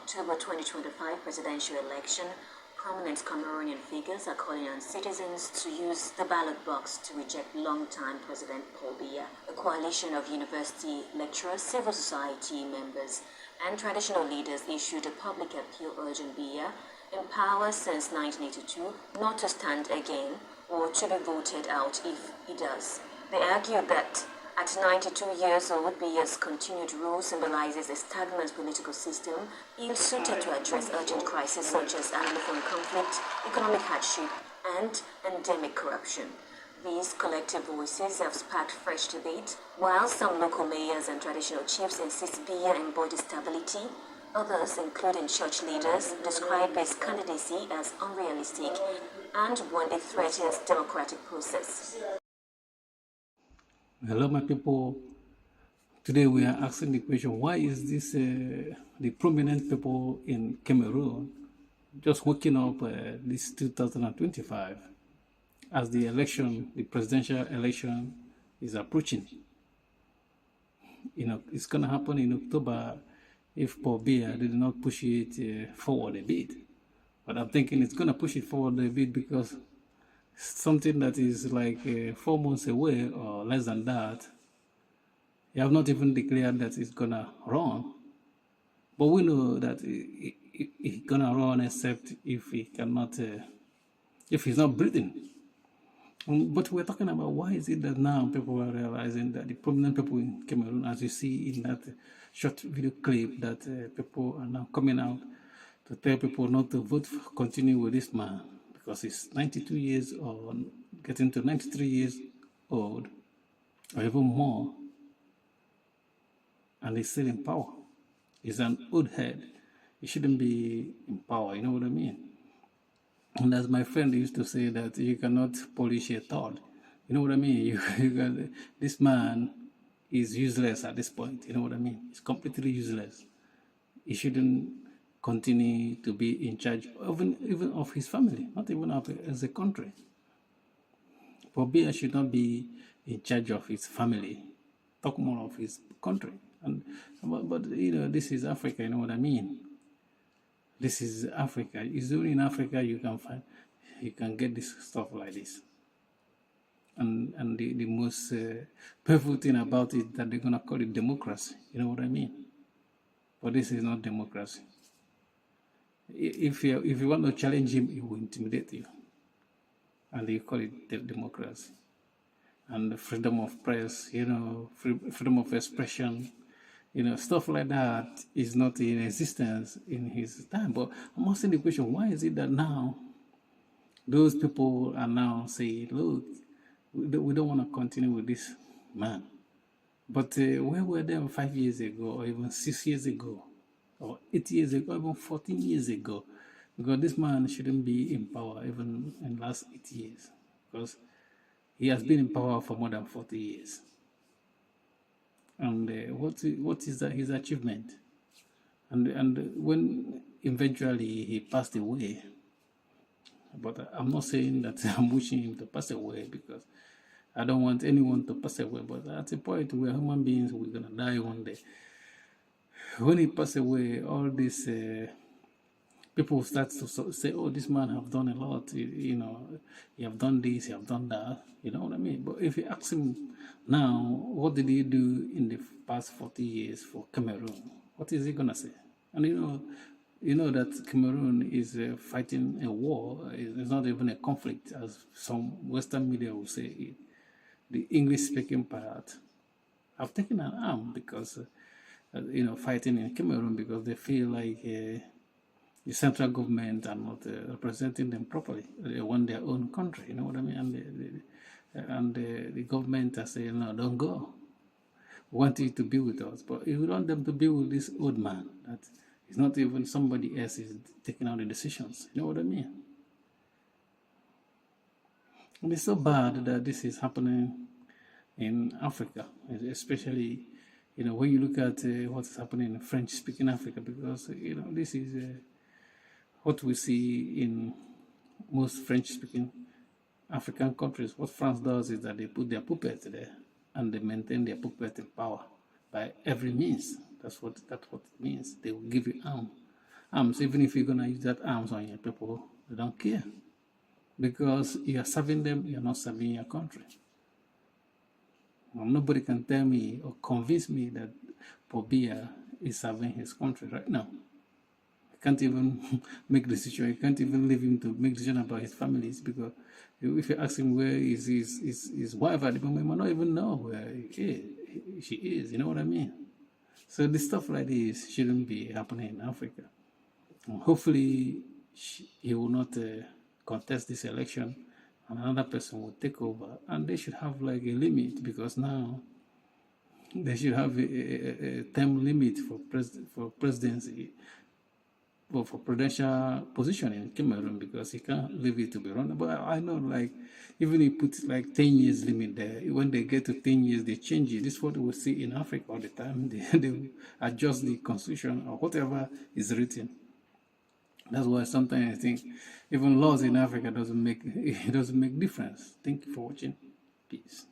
October 2025 presidential election, prominent Cameroonian figures are calling on citizens to use the ballot box to reject longtime President Paul Biya. A coalition of university lecturers, civil society members, and traditional leaders issued a public appeal urging Biya, in power since 1982, not to stand again or to be voted out if he does. They argued that at 92 years old, Biya's continued rule symbolizes a stagnant political system ill-suited to address urgent crises such as Anglophone conflict, economic hardship, and endemic corruption. These collective voices have sparked fresh debate, while some local mayors and traditional chiefs insist Biya embodies stability. Others, including church leaders, describe his candidacy as unrealistic and one it threatens democratic process. Hello, my people. Today we are asking the question: why is this the prominent people in Cameroon just waking up this 2025 as the election, the presidential election, is approaching? You know, it's gonna happen in October if Paul Biya did not push it forward a bit. But I'm thinking it's gonna push it forward a bit because something that is like 4 months away or less than that, you have not even declared that it's gonna run. But we know that it's gonna run except if he cannot, if he's not breathing. But we're talking about why is it that now people are realizing that the prominent people in Cameroon, as you see in that short video clip, that people are now coming out to tell people not to vote, continue with this man, because he's 92 years old, getting to 93 years old, or even more, and he's still in power. He's an old head. He shouldn't be in power, you know what I mean? And as my friend used to say, that you cannot polish a thought. You know what I mean? This man is useless at this point, you know what I mean? He's completely useless. He shouldn't continue to be in charge, even of his family, not even of as a country. Paul Biya should not be in charge of his family, talk more of his country. But you know, this is Africa, you know what I mean? This is Africa. It's only in Africa you can get this stuff like this. And the most painful thing about it that they're gonna call it democracy. You know what I mean? But this is not democracy. If you want to challenge him, he will intimidate you, and they call it democracy. And the freedom of press, you know, freedom of expression, you know, stuff like that is not in existence in his time. But I'm asking the question: why is it that now those people are now saying, "Look, we don't want to continue with this man"? But where were they 5 years ago, or even 6 years ago, or 8 years ago, or even 14 years ago? Because this man shouldn't be in power even in the last 8 years, because he has been in power for more than 40 years. And what is that his achievement? And when eventually he passed away, but I'm not saying that I'm wishing him to pass away, because I don't want anyone to pass away. But at a point, we're human beings, we're gonna die one day. When he passed away, all these people start to say, "Oh, this man have done a lot. You know, he have done this, he have done that." You know what I mean? But if you ask him now, what did he do in the past 40 years for Cameroon? What is he gonna say? And you know that Cameroon is fighting a war. It's not even a conflict, as some Western media will say it. The English-speaking part have taken an arm because, you know, fighting in Cameroon, because they feel like the central government are not representing them properly. They want their own country, you know what I mean? And the government are saying, "No, don't go. We want you to be with us." But if we want them to be with this old man, that is not even somebody else is taking out the decisions. You know what I mean? And it's so bad that this is happening in Africa, especially, you know, when you look at what's happening in French-speaking Africa, because, you know, this is what we see in most French-speaking African countries. What France does is that they put their puppets there, and they maintain their puppet in power by every means. That's what it means. They will give you arm arms, even if you're gonna use that arms on your people, they don't care. Because you are serving them, you're not serving your country. Nobody can tell me or convince me that Paul Biya is serving his country right now. He can't even make decision. You can't even leave him to make decision about his families, because if you ask him where is his wife at the moment, he might not even know where she is. You know what I mean? So this stuff like this shouldn't be happening in Africa. Hopefully, he will not contest this election, and another person will take over. And they should have like a limit, because now they should have a term limit for presidency, or for presidential position in Cameroon, because he can't leave it to be run. But I know, like, even he puts like 10 years limit there. When they get to 10 years, they change it. This is what we see in Africa all the time. They adjust the constitution or whatever is written. That's why sometimes I think even laws in Africa doesn't make difference. Thank you for watching. Peace.